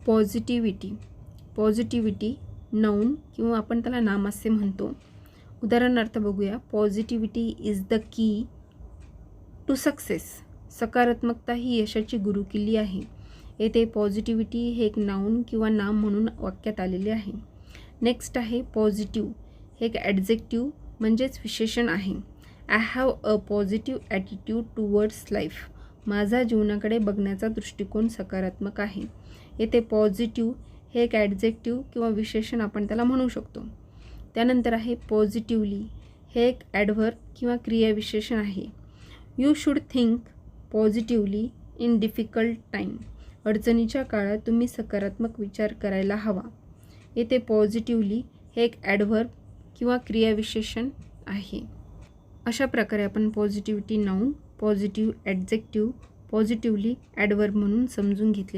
Positivity. Positivity noun किंवा आपण त्याला नाम असे म्हणतो. उदाहरणार्थ बघूया. Positivity is the key to success. सकारात्मकता ही यशाची गुरुकिल्ली आहे. येथे पॉझिटिव्हिटी हे एक नाउन किंवा नाम म्हणून वाक्यात आलेले आहे. नेक्स्ट आहे पॉझिटिव्ह. हे एक ॲडजेक्टिव्ह म्हणजेच विशेषण आहे. I have a positive attitude towards life. माझा जीवनाकडे बघण्याचा दृष्टिकोन सकारात्मक आहे. येथे पॉझिटिव्ह हे एक ॲडजेक्टिव्ह किंवा विशेषण आपण त्याला म्हणू शकतो. त्यानंतर आहे पॉझिटिव्हली. हे एक ॲडव्हर्ब किंवा क्रियाविशेषण आहे. You should think positively in difficult time. अडचणीच्या काळात तुम्ही सकारात्मक विचार करायला हवा. येथे पॉझिटिव्हली हे एक ॲडव्हर्ब किंवा क्रियाविशेषण आहे. अशा प्रकारे आपण positivity noun, positive adjective, positively adverb म्हणून समजून घेतले.